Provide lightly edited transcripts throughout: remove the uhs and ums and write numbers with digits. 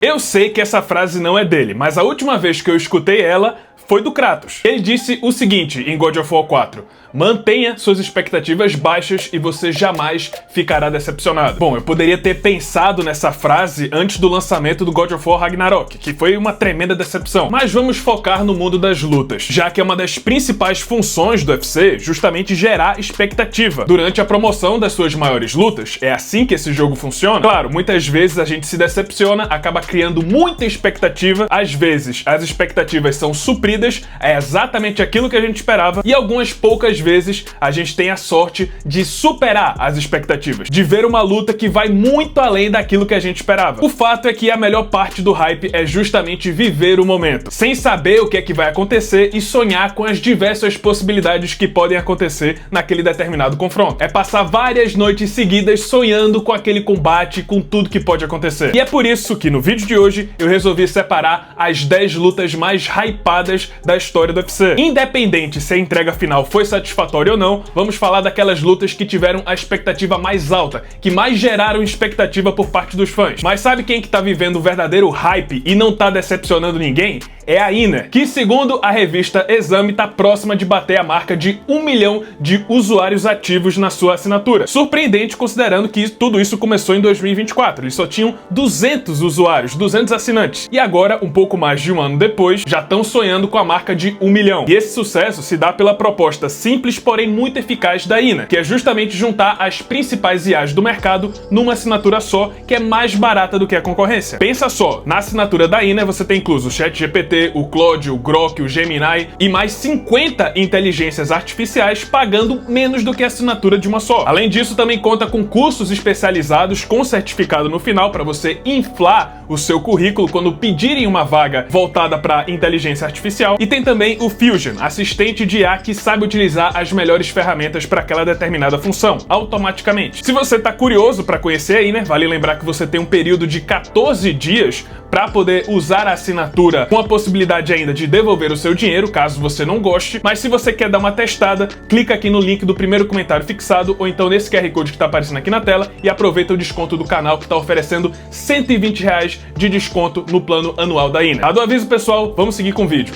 Eu sei que essa frase não é dele, mas a última vez que eu escutei ela foi do Kratos. Ele disse o seguinte em God of War 4: mantenha suas expectativas baixas e você jamais ficará decepcionado. Bom, eu poderia ter pensado nessa frase antes do lançamento do God of War Ragnarok, que foi uma tremenda decepção. Mas vamos focar no mundo das lutas, já que é uma das principais funções do UFC justamente gerar expectativa durante a promoção das suas maiores lutas. É assim que esse jogo funciona. Claro, muitas vezes a gente se decepciona, acaba criando muita expectativa, às vezes as expectativas são supridas, é exatamente aquilo que a gente esperava, e algumas poucas vezes a gente tem a sorte de superar as expectativas, de ver uma luta que vai muito além daquilo que a gente esperava. O fato é que a melhor parte do hype é justamente viver o momento, sem saber o que é que vai acontecer e sonhar com as diversas possibilidades que podem acontecer naquele determinado confronto. É passar várias noites seguidas sonhando com aquele combate, com tudo que pode acontecer. E é por isso que no vídeo de hoje eu resolvi separar as 10 lutas mais hypadas da história do UFC. Independente se a entrega final foi satisfatória ou não, vamos falar daquelas lutas que tiveram a expectativa mais alta, que mais geraram expectativa por parte dos fãs. Mas sabe quem que tá vivendo o verdadeiro hype e não tá decepcionando ninguém? É a Iner, que segundo a revista Exame tá próxima de bater a marca de 1 milhão de usuários ativos na sua assinatura. Surpreendente considerando que tudo isso começou em 2024, eles só tinham 200 usuários, 200 assinantes. E agora, um pouco mais de um ano depois, já estão sonhando com a marca de 1 milhão. E esse sucesso se dá pela proposta simples, porém muito eficaz da Iner, que é justamente juntar as principais IAs do mercado numa assinatura só, que é mais barata do que a concorrência. Pensa só, na assinatura da Iner você tem incluso o ChatGPT, o Claude, o Grok, o Gemini e mais 50 inteligências artificiais pagando menos do que a assinatura de uma só. Além disso, também conta com cursos especializados com certificado no final para você inflar o seu currículo quando pedirem uma vaga voltada para inteligência artificial. E tem também o Fusion, assistente de IA que sabe utilizar as melhores ferramentas para aquela determinada função, automaticamente. Se você está curioso para conhecer a Iner, vale lembrar que você tem um período de 14 dias para poder usar a assinatura, com a possibilidade ainda de devolver o seu dinheiro, caso você não goste. Mas se você quer dar uma testada, clica aqui no link do primeiro comentário fixado, ou então nesse QR Code que está aparecendo aqui na tela, e aproveita o desconto do canal que está oferecendo R$120 de desconto no plano anual da Iner. Dado o aviso, pessoal, vamos seguir com o vídeo.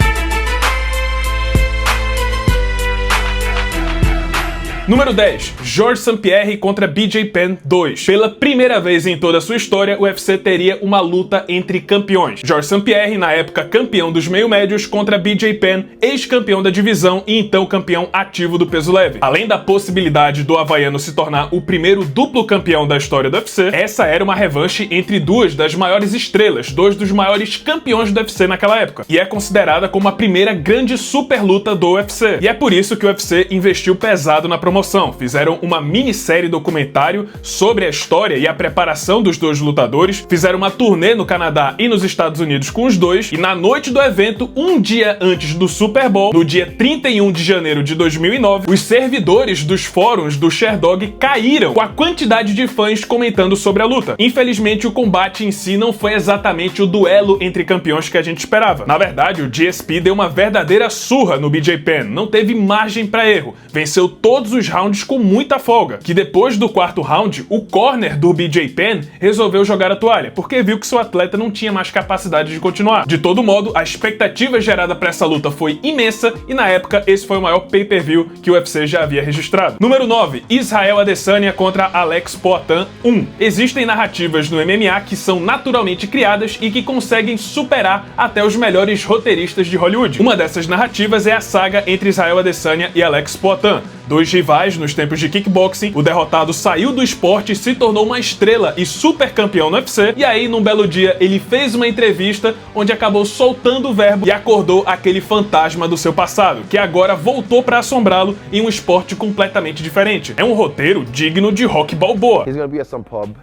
Número 10. Georges St-Pierre contra BJ Penn 2. Pela primeira vez em toda a sua história, o UFC teria uma luta entre campeões. Georges St-Pierre, na época campeão dos meio-médios, contra BJ Penn, ex-campeão da divisão e então campeão ativo do peso leve. Além da possibilidade do havaiano se tornar o primeiro duplo campeão da história do UFC, essa era uma revanche entre duas das maiores estrelas, dois dos maiores campeões do UFC naquela época, e é considerada como a primeira grande super luta do UFC. E é por isso que o UFC investiu pesado na promoção. Fizeram uma minissérie documentário sobre a história e a preparação dos dois lutadores, fizeram uma turnê no Canadá e nos Estados Unidos com os dois, e na noite do evento, um dia antes do Super Bowl, no dia 31 de janeiro de 2009, os servidores dos fóruns do Sherdog caíram com a quantidade de fãs comentando sobre a luta. Infelizmente, o combate em si não foi exatamente o duelo entre campeões que a gente esperava. Na verdade, o GSP deu uma verdadeira surra no BJ Penn, não teve margem para erro, venceu todos os rounds com muita folga, que depois do quarto round, o corner do BJ Penn resolveu jogar a toalha, porque viu que seu atleta não tinha mais capacidade de continuar. De todo modo, a expectativa gerada para essa luta foi imensa e na época esse foi o maior pay-per-view que o UFC já havia registrado. Número 9. Israel Adesanya contra Alex Poatan 1. Existem narrativas no MMA que são naturalmente criadas e que conseguem superar até os melhores roteiristas de Hollywood. Uma dessas narrativas é a saga entre Israel Adesanya e Alex Poatan. Dois rivais nos tempos de kickboxing, o derrotado saiu do esporte e se tornou uma estrela e super campeão no UFC, e aí num belo dia ele fez uma entrevista onde acabou soltando o verbo e acordou aquele fantasma do seu passado, que agora voltou para assombrá-lo em um esporte completamente diferente. É um roteiro digno de Rocky Balboa. He's gonna be at some pub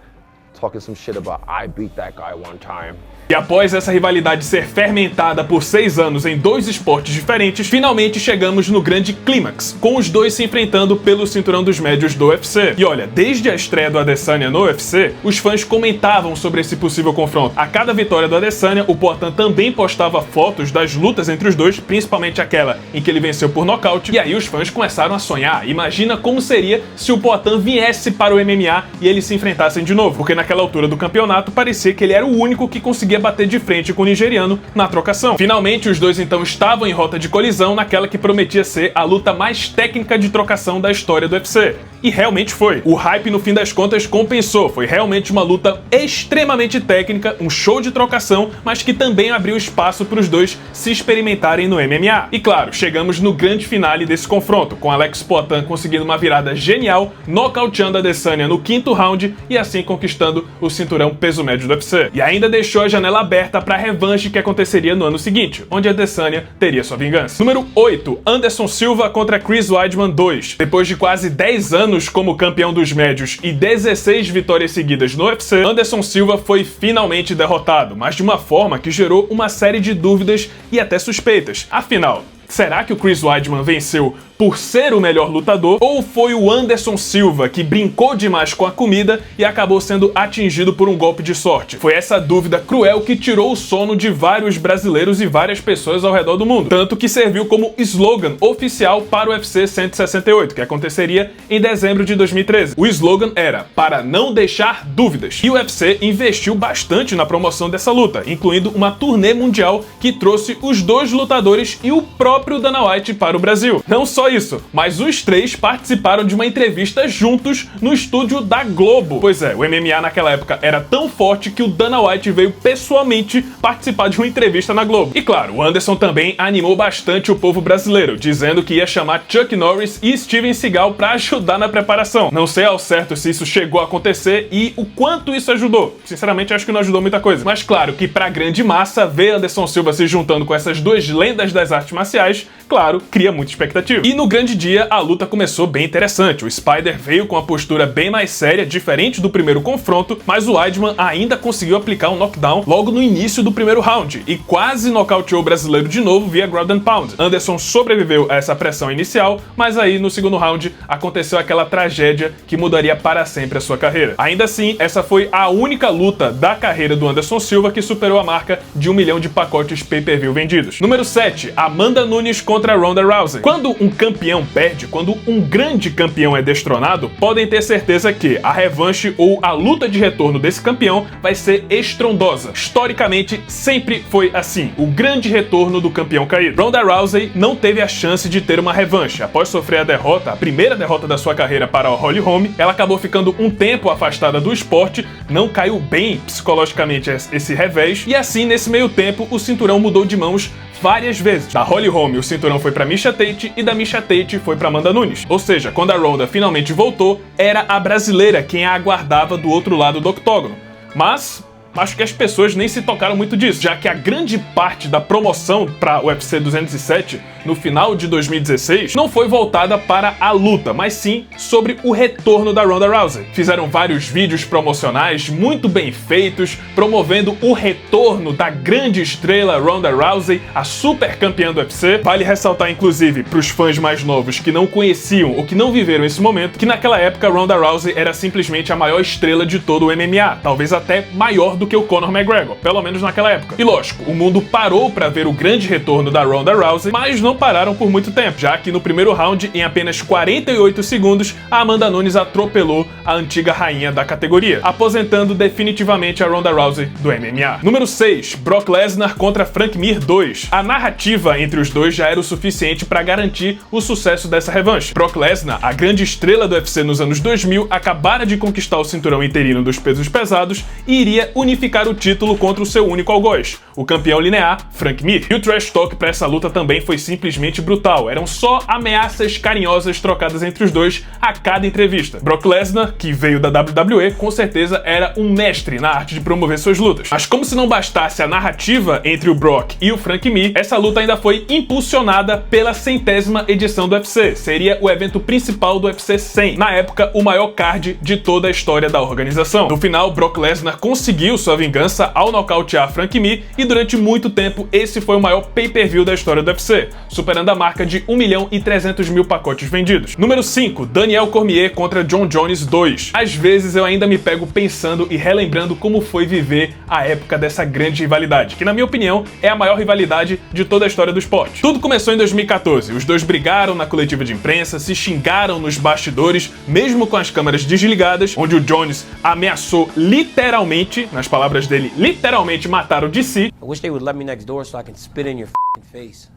talking some shit about I beat that guy one time. E após essa rivalidade ser fermentada por 6 anos em 2 esportes diferentes, finalmente chegamos no grande clímax, com os dois se enfrentando pelo cinturão dos médios do UFC. E olha, desde a estreia do Adesanya no UFC, os fãs comentavam sobre esse possível confronto. A cada vitória do Adesanya, o Poatan também postava fotos das lutas entre os dois, principalmente aquela em que ele venceu por nocaute, e aí os fãs começaram a sonhar. Imagina como seria se o Poatan viesse para o MMA e eles se enfrentassem de novo, porque naquela altura do campeonato parecia que ele era o único que conseguia bater de frente com o nigeriano na trocação. Finalmente, os dois então estavam em rota de colisão naquela que prometia ser a luta mais técnica de trocação da história do UFC. E realmente foi. O hype, no fim das contas, compensou. Foi realmente uma luta extremamente técnica, um show de trocação, mas que também abriu espaço para os dois se experimentarem no MMA. E claro, chegamos no grande finale desse confronto, com Alex Poatan conseguindo uma virada genial, nocauteando a Adesanya no 5º round e assim conquistando o cinturão peso médio do UFC. E ainda deixou a janela aberta para a revanche que aconteceria no ano seguinte, onde a Adesanya teria sua vingança. Número 8. Anderson Silva contra Chris Weidman 2. Depois de quase 10 anos como campeão dos médios e 16 vitórias seguidas no UFC, Anderson Silva foi finalmente derrotado, mas de uma forma que gerou uma série de dúvidas e até suspeitas. Afinal, será que o Chris Weidman venceu por ser o melhor lutador, ou foi o Anderson Silva que brincou demais com a comida e acabou sendo atingido por um golpe de sorte? Foi essa dúvida cruel que tirou o sono de vários brasileiros e várias pessoas ao redor do mundo, tanto que serviu como slogan oficial para o UFC 168, que aconteceria em dezembro de 2013. O slogan era "para não deixar dúvidas", e o UFC investiu bastante na promoção dessa luta, incluindo uma turnê mundial que trouxe os dois lutadores e o próprio Dana White para o Brasil. Não só isso, mas os três participaram de uma entrevista juntos no estúdio da Globo. Pois é, o MMA naquela época era tão forte que o Dana White veio pessoalmente participar de uma entrevista na Globo. E claro, o Anderson também animou bastante o povo brasileiro, dizendo que ia chamar Chuck Norris e Steven Seagal para ajudar na preparação. Não sei ao certo se isso chegou a acontecer e o quanto isso ajudou. Sinceramente, acho que não ajudou muita coisa. Mas claro que pra grande massa, ver Anderson Silva se juntando com essas duas lendas das artes marciais, claro, cria muita expectativa. E no grande dia, a luta começou bem interessante. O Spider veio com uma postura bem mais séria, diferente do primeiro confronto, mas o Weidman ainda conseguiu aplicar um knockdown logo no início do primeiro round e quase nocauteou o brasileiro de novo via ground and pound. Anderson sobreviveu a essa pressão inicial, mas aí no segundo round aconteceu aquela tragédia que mudaria para sempre a sua carreira. Ainda assim, essa foi a única luta da carreira do Anderson Silva que superou a marca de 1 milhão de pacotes pay-per-view vendidos. Número 7. Amanda Nunes contra Ronda Rousey. Quando um campeão perde, quando um grande campeão é destronado, podem ter certeza que a revanche ou a luta de retorno desse campeão vai ser estrondosa. Historicamente, sempre foi assim, o grande retorno do campeão caído. Ronda Rousey não teve a chance de ter uma revanche. Após sofrer a derrota, a primeira derrota da sua carreira para a Holly Holm, ela acabou ficando um tempo afastada do esporte, não caiu bem psicologicamente esse revés, e assim, nesse meio tempo, o cinturão mudou de mãos várias vezes. Da Holly Holm, o cinturão foi pra Miesha Tate e da Miesha Tate foi pra Amanda Nunes. Ou seja, quando a Ronda finalmente voltou, era a brasileira quem a aguardava do outro lado do octógono. Mas acho que as pessoas nem se tocaram muito disso, já que a grande parte da promoção para o UFC 207 no final de 2016 não foi voltada para a luta, mas sim sobre o retorno da Ronda Rousey. Fizeram vários vídeos promocionais muito bem feitos, promovendo o retorno da grande estrela Ronda Rousey, a super campeã do UFC. Vale ressaltar, inclusive, para os fãs mais novos que não conheciam ou que não viveram esse momento, que naquela época Ronda Rousey era simplesmente a maior estrela de todo o MMA, talvez até maior do que o Conor McGregor, pelo menos naquela época. E lógico, o mundo parou para ver o grande retorno da Ronda Rousey, mas não pararam por muito tempo, já que no primeiro round, em apenas 48 segundos, a Amanda Nunes atropelou a antiga rainha da categoria, aposentando definitivamente a Ronda Rousey do MMA. Número 6. Brock Lesnar contra Frank Mir 2. A narrativa entre os dois já era o suficiente para garantir o sucesso dessa revanche. Brock Lesnar, a grande estrela do UFC nos anos 2000, acabara de conquistar o cinturão interino dos pesos pesados e iria unificar o título contra o seu único algoz, o campeão linear Frank Mir. E o trash talk para essa luta também foi simplesmente brutal. Eram só ameaças carinhosas trocadas entre os dois a cada entrevista. Brock Lesnar, que veio da WWE, com certeza era um mestre na arte de promover suas lutas. Mas como se não bastasse a narrativa entre o Brock e o Frank Mir, essa luta ainda foi impulsionada pela 100ª edição do UFC. Seria o evento principal do UFC 100, na época o maior card de toda a história da organização. No final, Brock Lesnar conseguiu sua vingança ao nocautear Frank Mir e durante muito tempo esse foi o maior pay-per-view da história do UFC, superando a marca de 1.300.000 pacotes vendidos. Número 5. Daniel Cormier contra John Jones 2. Às vezes eu ainda me pego pensando e relembrando como foi viver a época dessa grande rivalidade, que na minha opinião é a maior rivalidade de toda a história do esporte. Tudo começou em 2014, os dois brigaram na coletiva de imprensa, se xingaram nos bastidores, mesmo com as câmeras desligadas, onde o Jones ameaçou literalmente, nas palavras dele literalmente mataram DC. I wish they would let me next door so I can spit in your f***ing face.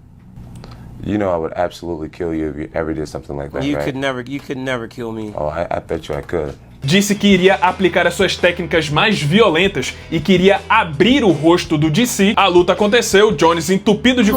You know I would absolutely kill you if you ever did something like that, You right? could never kill me. Oh, I bet you I could. Disse que iria aplicar as suas técnicas mais violentas e queria abrir o rosto do DC. A luta aconteceu, Jones entupido de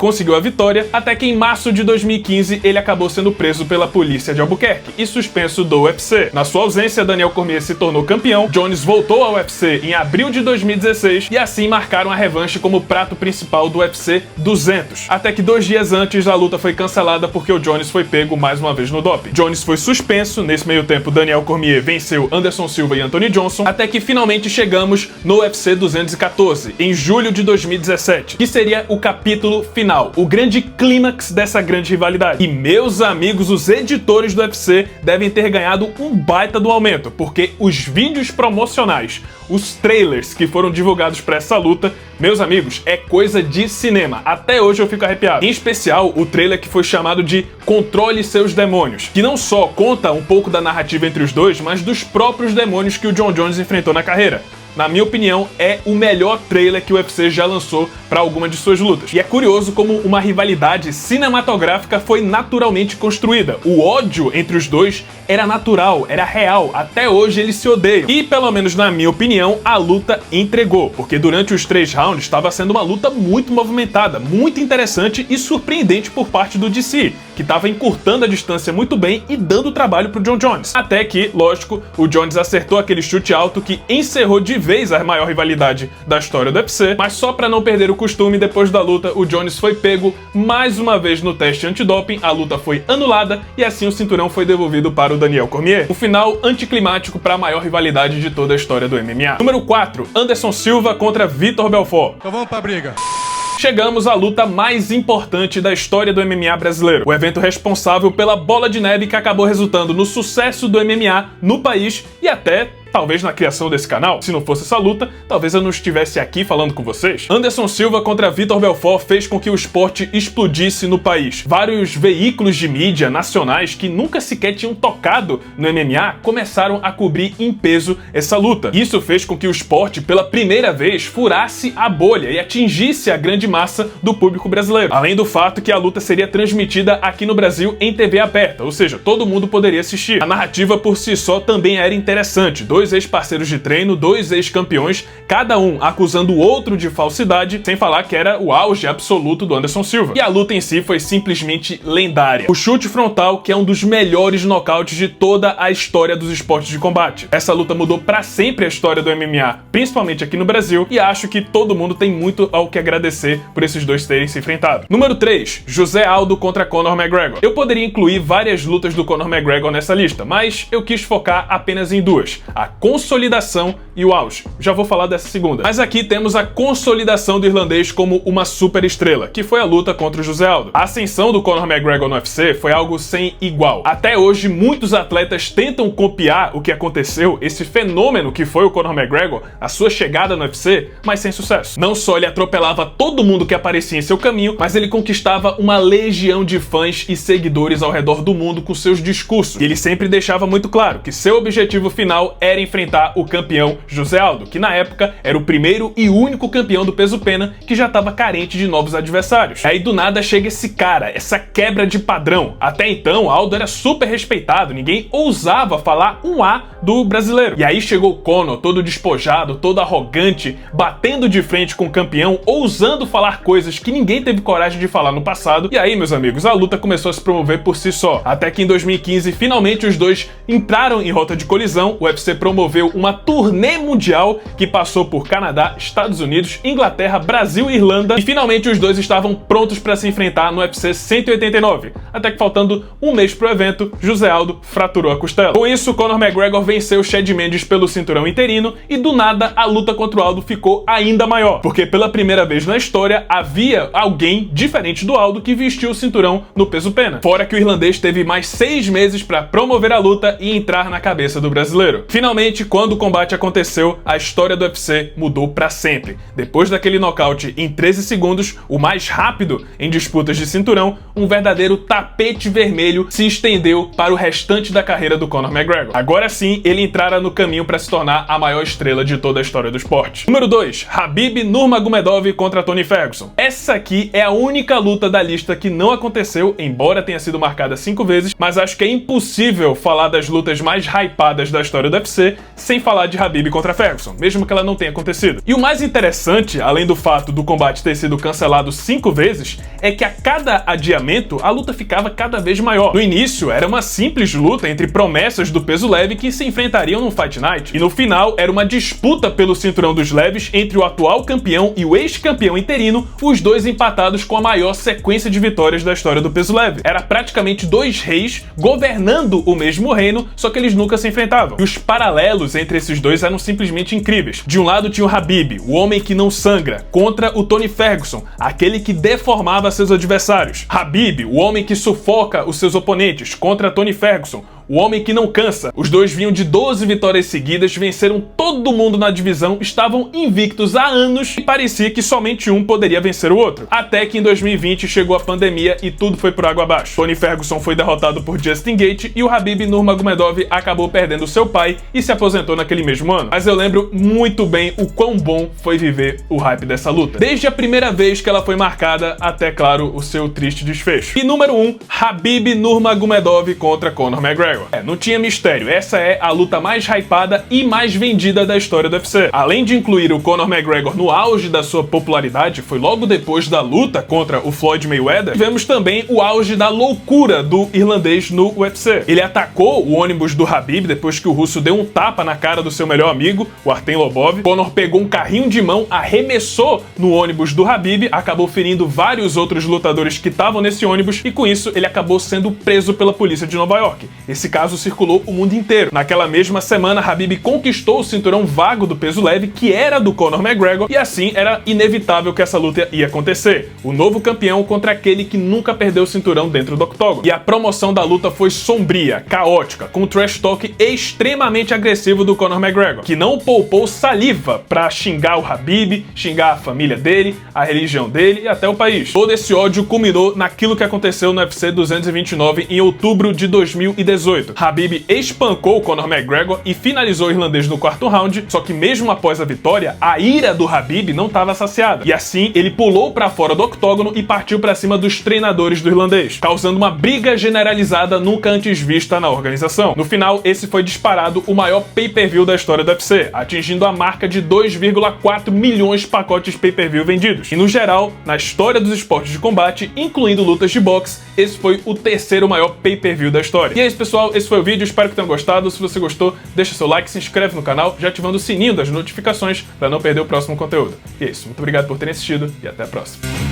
conseguiu a vitória, até que em março de 2015 ele acabou sendo preso pela polícia de Albuquerque e suspenso do UFC. Na sua ausência, Daniel Cormier se tornou campeão, Jones voltou ao UFC em abril de 2016 e assim marcaram a revanche como prato principal do UFC 200. Até que 2 dias antes a luta foi cancelada porque o Jones foi pego mais uma vez no doping. Jones foi suspenso, nesse meio tempo Daniel Cormier venceu Anderson Silva e Anthony Johnson, até que finalmente chegamos no UFC 214, em julho de 2017, que seria o capítulo final, o grande clímax dessa grande rivalidade. E meus amigos, os editores do UFC devem ter ganhado um baita do aumento, porque os vídeos promocionais, os trailers que foram divulgados para essa luta, meus amigos, é coisa de cinema. Até hoje eu fico arrepiado. Em especial, o trailer que foi chamado de Controle Seus Demônios, que não só conta um pouco da narrativa entre os dois, mas dos próprios demônios que o Jon Jones enfrentou na carreira. Na minha opinião, é o melhor trailer que o UFC já lançou para alguma de suas lutas. E é curioso como uma rivalidade cinematográfica foi naturalmente construída. O ódio entre os dois era natural, era real. Até hoje eles se odeiam. E, pelo menos na minha opinião, a luta entregou, porque durante os 3 rounds estava sendo uma luta muito movimentada, muito interessante e surpreendente por parte do DC, que estava encurtando a distância muito bem e dando trabalho pro Jon Jones. Até que, lógico, o Jones acertou aquele chute alto que encerrou de vez a maior rivalidade da história do UFC, mas só para não perder o costume, depois da luta, o Jones foi pego mais uma vez no teste antidoping, a luta foi anulada e assim o cinturão foi devolvido para o Daniel Cormier. O final anticlimático para a maior rivalidade de toda a história do MMA. Número 4, Anderson Silva contra Vitor Belfort. Então vamos pra briga. Chegamos à luta mais importante da história do MMA brasileiro. O evento responsável pela bola de neve que acabou resultando no sucesso do MMA no país e até talvez na criação desse canal. Se não fosse essa luta, talvez eu não estivesse aqui falando com vocês. Anderson Silva contra Vitor Belfort fez com que o esporte explodisse no país. Vários veículos de mídia nacionais que nunca sequer tinham tocado no MMA começaram a cobrir em peso essa luta. Isso fez com que o esporte, pela primeira vez, furasse a bolha e atingisse a grande massa do público brasileiro. Além do fato que a luta seria transmitida aqui no Brasil em TV aberta, ou seja, todo mundo poderia assistir. A narrativa por si só também era interessante. 2 ex-parceiros de treino, 2 ex-campeões, cada um acusando o outro de falsidade, sem falar que era o auge absoluto do Anderson Silva. E a luta em si foi simplesmente lendária. O chute frontal, que é um dos melhores nocautes de toda a história dos esportes de combate. Essa luta mudou pra sempre a história do MMA, principalmente aqui no Brasil, e acho que todo mundo tem muito ao que agradecer por esses dois terem se enfrentado. Número 3, José Aldo contra Conor McGregor. Eu poderia incluir várias lutas do Conor McGregor nessa lista, mas eu quis focar apenas em 2. A consolidação e o auge. Já vou falar dessa segunda. Mas aqui temos a consolidação do irlandês como uma super estrela, que foi a luta contra o José Aldo. A ascensão do Conor McGregor no UFC foi algo sem igual. Até hoje, muitos atletas tentam copiar o que aconteceu, esse fenômeno que foi o Conor McGregor, a sua chegada no UFC, mas sem sucesso. Não só ele atropelava todo mundo que aparecia em seu caminho, mas ele conquistava uma legião de fãs e seguidores ao redor do mundo com seus discursos. E ele sempre deixava muito claro que seu objetivo final era enfrentar o campeão José Aldo, que na época era o primeiro e único campeão do peso pena que já estava carente de novos adversários. Aí do nada chega esse cara, essa quebra de padrão. Até então, Aldo era super respeitado, ninguém ousava falar um A do brasileiro. E aí chegou o Conor, todo despojado, todo arrogante, batendo de frente com o campeão, ousando falar coisas que ninguém teve coragem de falar no passado. E aí, meus amigos, a luta começou a se promover por si só. Até que em 2015, finalmente os dois entraram em rota de colisão. O UFC promoveu uma turnê mundial que passou por Canadá, Estados Unidos, Inglaterra, Brasil e Irlanda. E finalmente os dois estavam prontos para se enfrentar no UFC 189. Até que faltando um mês pro evento, José Aldo fraturou a costela. Com isso, Conor McGregor venceu Chad Mendes pelo cinturão interino e do nada a luta contra o Aldo ficou ainda maior, porque pela primeira vez na história havia alguém diferente do Aldo que vestiu o cinturão no peso pena. Fora que o irlandês teve mais 6 meses para promover a luta e entrar na cabeça do brasileiro. Finalmente realmente, quando o combate aconteceu, a história do UFC mudou pra sempre. Depois daquele nocaute em 13 segundos, o mais rápido em disputas de cinturão, um verdadeiro tapete vermelho se estendeu para o restante da carreira do Conor McGregor. Agora sim, ele entrara no caminho para se tornar a maior estrela de toda a história do esporte. Número 2, Khabib Nurmagomedov contra Tony Ferguson. Essa aqui é a única luta da lista que não aconteceu, embora tenha sido marcada 5 vezes, mas acho que é impossível falar das lutas mais hypadas da história do UFC sem falar de Khabib contra Ferguson, mesmo que ela não tenha acontecido. E o mais interessante, além do fato do combate ter sido cancelado 5 vezes, é que a cada adiamento a luta ficava cada vez maior. No início era uma simples luta entre promessas do peso leve que se enfrentariam no Fight Night, e no final era uma disputa pelo cinturão dos leves entre o atual campeão e o ex-campeão interino, os dois empatados com a maior sequência de vitórias da história do peso leve. Era praticamente dois reis governando o mesmo reino, só que eles nunca se enfrentavam. E os paralelos entre esses dois eram simplesmente incríveis. De um lado tinha o Khabib, o homem que não sangra, contra o Tony Ferguson, aquele que deformava seus adversários. Khabib, o homem que sufoca os seus oponentes, contra Tony Ferguson, o homem que não cansa. Os dois vinham de 12 vitórias seguidas, venceram todo mundo na divisão, estavam invictos há anos e parecia que somente um poderia vencer o outro. Até que em 2020 chegou a pandemia e tudo foi por água abaixo. Tony Ferguson foi derrotado por Justin Gaethje e o Khabib Nurmagomedov acabou perdendo seu pai e se aposentou naquele mesmo ano. Mas eu lembro muito bem o quão bom foi viver o hype dessa luta. Desde a primeira vez que ela foi marcada até, claro, o seu triste desfecho. E número 1, Khabib Nurmagomedov contra Conor McGregor. Não tinha mistério, essa é a luta mais hypada e mais vendida da história do UFC. Além de incluir o Conor McGregor no auge da sua popularidade, foi logo depois da luta contra o Floyd Mayweather, tivemos também o auge da loucura do irlandês no UFC. Ele atacou o ônibus do Khabib depois que o russo deu um tapa na cara do seu melhor amigo, o Artem Lobov. Conor pegou um carrinho de mão, arremessou no ônibus do Khabib, acabou ferindo vários outros lutadores que estavam nesse ônibus e com isso ele acabou sendo preso pela polícia de Nova York. Esse caso circulou o mundo inteiro. Naquela mesma semana, Khabib conquistou o cinturão vago do peso leve, que era do Conor McGregor, e assim era inevitável que essa luta ia acontecer. O novo campeão contra aquele que nunca perdeu o cinturão dentro do octógono. E a promoção da luta foi sombria, caótica, com um trash talk extremamente agressivo do Conor McGregor, que não poupou saliva pra xingar o Khabib, xingar a família dele, a religião dele e até o país. Todo esse ódio culminou naquilo que aconteceu no UFC 229 em outubro de 2018. Khabib espancou Conor McGregor e finalizou o irlandês no quarto round, só que mesmo após a vitória, a ira do Khabib não estava saciada. E assim, ele pulou para fora do octógono e partiu para cima dos treinadores do irlandês, causando uma briga generalizada nunca antes vista na organização. No final, esse foi disparado o maior pay-per-view da história do UFC, atingindo a marca de 2,4 milhões de pacotes pay-per-view vendidos. E no geral, na história dos esportes de combate, incluindo lutas de boxe, esse foi o terceiro maior pay-per-view da história. E é isso, pessoal, esse foi o vídeo, espero que tenham gostado. Se você gostou, deixa seu like, se inscreve no canal, já ativando o sininho das notificações para não perder o próximo conteúdo. E é isso, muito obrigado por terem assistido e até a próxima.